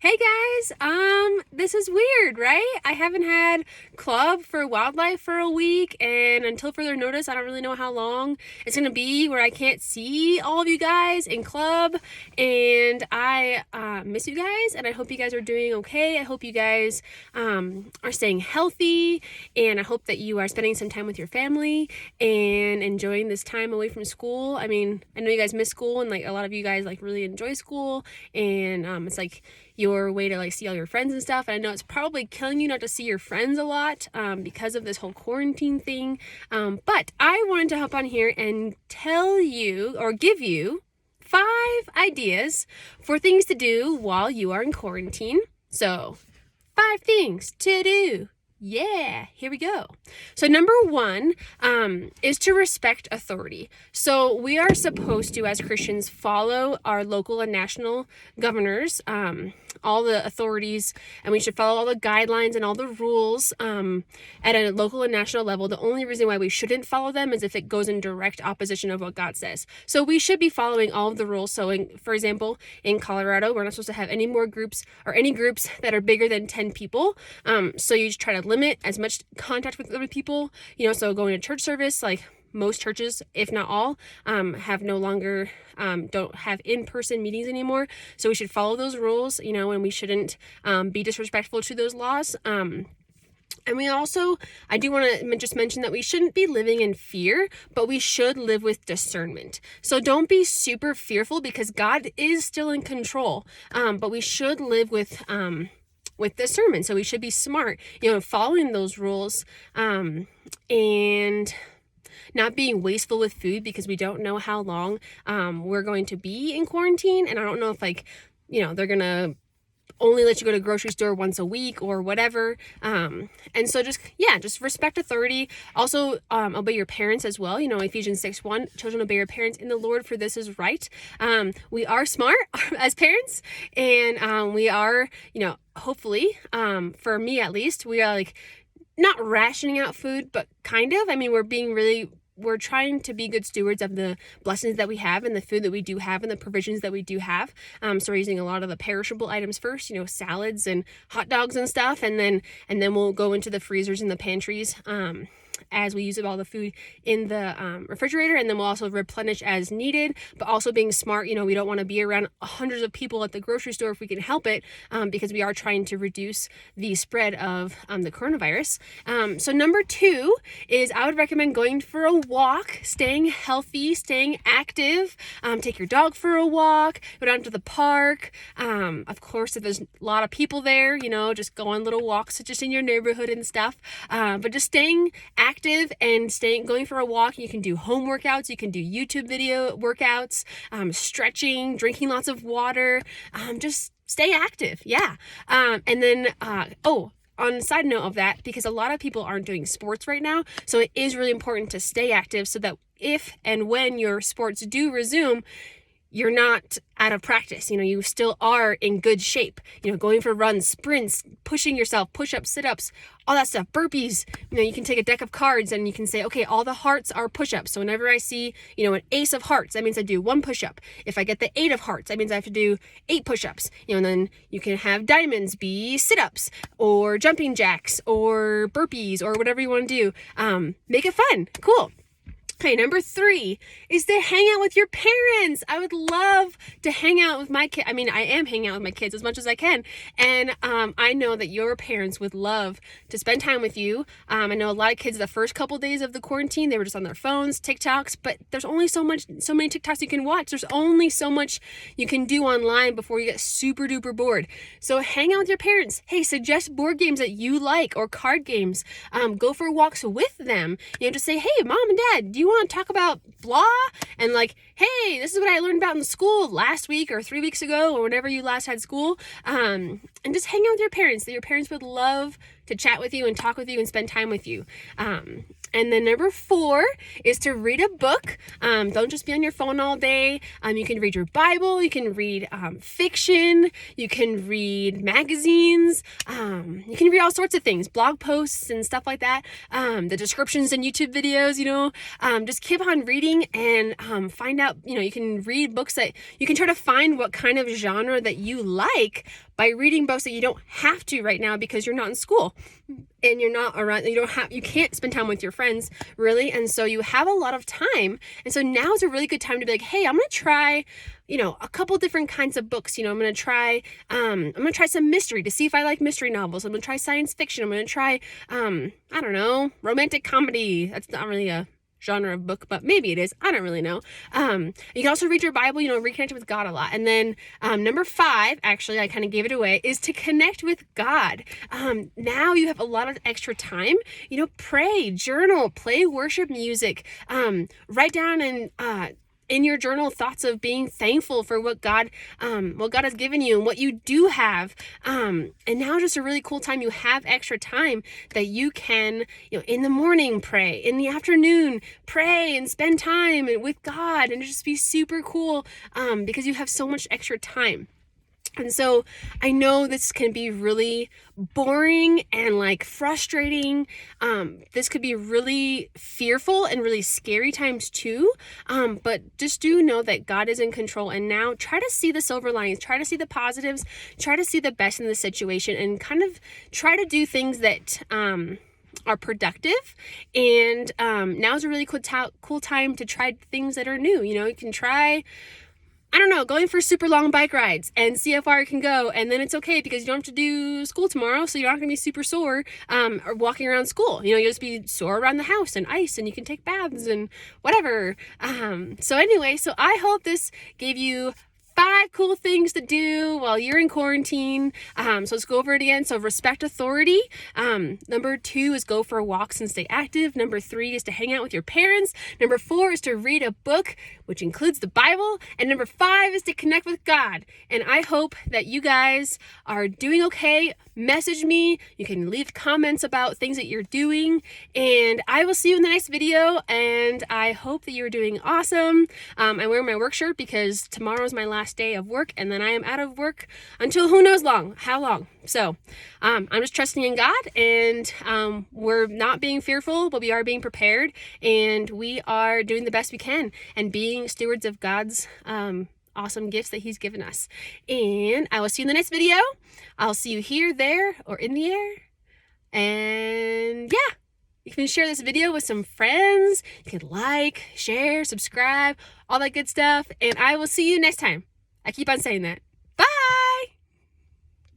Hey guys, this is weird, right? I haven't had club for wildlife for a week, and until further notice, I don't really know how long it's gonna be where I can't see all of you guys in club, and I miss you guys, and I hope you guys are doing okay. I hope you guys are staying healthy, and I hope that you are spending some time with your family and enjoying this time away from school. I mean, I know you guys miss school, and like a lot of you guys like really enjoy school, and it's like your way to like see all your friends and stuff. And I know it's probably killing you not to see your friends a lot because of this whole quarantine thing. But I wanted to hop on here and tell you or give you 5 ideas for things to do while you are in quarantine. So 5 things to do. Yeah, here we go. So number 1 is to respect authority. So we are supposed to, as Christians, follow our local and national governors, all the authorities, and we should follow all the guidelines and all the rules at a local and national level. The only reason why we shouldn't follow them is if it goes in direct opposition of what God says. So we should be following all of the rules. So for example, in Colorado, we're not supposed to have any more groups or any groups that are bigger than 10 people. So you just try to limit as much contact with other people, so going to church service, like most churches, if not all, have no longer, don't have in-person meetings anymore. So we should follow those rules, and we shouldn't be disrespectful to those laws. And we also, I do want to just mention that we shouldn't be living in fear, but we should live with discernment. So don't be super fearful because God is still in control, but we should live with discernment. So we should be smart, following those rules, and not being wasteful with food because we don't know how long we're going to be in quarantine. And I don't know if they're going to only let you go to the grocery store once a week or whatever. And so just respect authority. Also, obey your parents as well. Ephesians 6:1, children, obey your parents in the Lord, for this is right. We are smart as parents, and we are, hopefully, for me at least, we are like not rationing out food, but kind of. I mean, we're trying to be good stewards of the blessings that we have and the food that we do have and the provisions that we do have. So we're using a lot of the perishable items first, salads and hot dogs and stuff. And then we'll go into the freezers and the pantries, as we use up all the food in the refrigerator, and then we'll also replenish as needed, but also being smart. We don't want to be around hundreds of people at the grocery store if we can help it, because we are trying to reduce the spread of the coronavirus. So number 2 is I would recommend going for a walk, staying healthy, staying active. Take your dog for a walk, go down to the park. Of course, if there's a lot of people there, just go on little walks just in your neighborhood and stuff. But just staying active and going for a walk. You can do home workouts, you can do YouTube video workouts, stretching, drinking lots of water, just stay active. Yeah. And then on a side note of that, because a lot of people aren't doing sports right now, so it is really important to stay active so that if and when your sports do resume, you're not out of practice. You still are in good shape, going for runs, sprints, pushing yourself, push-ups, sit-ups, all that stuff, burpees. You can take a deck of cards and you can say, okay, all the hearts are push-ups. So whenever I see, an ace of hearts, that means I do 1 push-up. If I get the 8 of hearts, that means I have to do 8 push-ups. And then you can have diamonds be sit-ups or jumping jacks or burpees or whatever you want to do. Make it fun. Cool. Okay, number 3 is to hang out with your parents. I would love to hang out with my kids. I mean, I am hanging out with my kids as much as I can. And I know that your parents would love to spend time with you. I know a lot of kids, the first couple days of the quarantine, they were just on their phones, TikToks, but there's only so many TikToks you can watch. There's only so much you can do online before you get super duper bored. So hang out with your parents. Hey, suggest board games that you like or card games. Go for walks with them. Just say, hey, Mom and Dad, do you want to talk about blah? And like, hey, this is what I learned about in school last week or 3 weeks ago or whenever you last had school. And just hang out with your parents. Your parents would love to chat with you and talk with you and spend time with you. And then number 4 is to read a book. Don't just be on your phone all day. You can read your Bible. You can read fiction. You can read magazines. You can read all sorts of things, blog posts and stuff like that. The descriptions in YouTube videos, just keep on reading and find out, you can read books that you can try to find what kind of genre that you like by reading books that you don't have to right now because you're not in school and you're not around, you can't spend time with your friends really, and so you have a lot of time, and so now is a really good time to be like, hey, I'm gonna try a couple different kinds of books. I'm gonna try some mystery to see if I like mystery novels. I'm gonna try science fiction. I'm gonna try I don't know, romantic comedy. That's not really a genre of book, but maybe it is. I don't really know. You can also read your Bible, reconnect with God a lot. And then number 5, actually, I kind of gave it away, is to connect with God. Now you have a lot of extra time. Pray, journal, play worship music, write down and in your journal thoughts of being thankful for what God has given you and what you do have. And now just a really cool time. You have extra time that you can, in the morning pray, in the afternoon pray and spend time with God, and just be super cool because you have so much extra time. And so I know this can be really boring and frustrating. This could be really fearful and really scary times too. But just do know that God is in control, and now try to see the silver linings, try to see the positives, try to see the best in the situation, and kind of try to do things that are productive. And now is a really cool time to try things that are new. You can try, I don't know, going for super long bike rides and see how far it can go. And then it's okay because you don't have to do school tomorrow, so you're not going to be super sore or walking around school. You'll just be sore around the house and ice, and you can take baths and whatever. So I hope this gave you 5 cool things to do while you're in quarantine. So let's go over it again. So respect authority. Number 2 is go for walks and stay active. Number 3 is to hang out with your parents. Number 4 is to read a book, which includes the Bible. And number 5 is to connect with God. And I hope that you guys are doing okay. Message me. You can leave comments about things that you're doing. And I will see you in the next video. And I hope that you're doing awesome. I'm wearing my work shirt because tomorrow is my last day of work, and then I am out of work until who knows how long. So I'm just trusting in God, and we're not being fearful, but we are being prepared, and we are doing the best we can and being stewards of God's awesome gifts that He's given us. And I will see you in the next video. I'll see you here, there, or in the air. And yeah, you can share this video with some friends. You can like, share, subscribe, all that good stuff. And I will see you next time. I keep on saying that.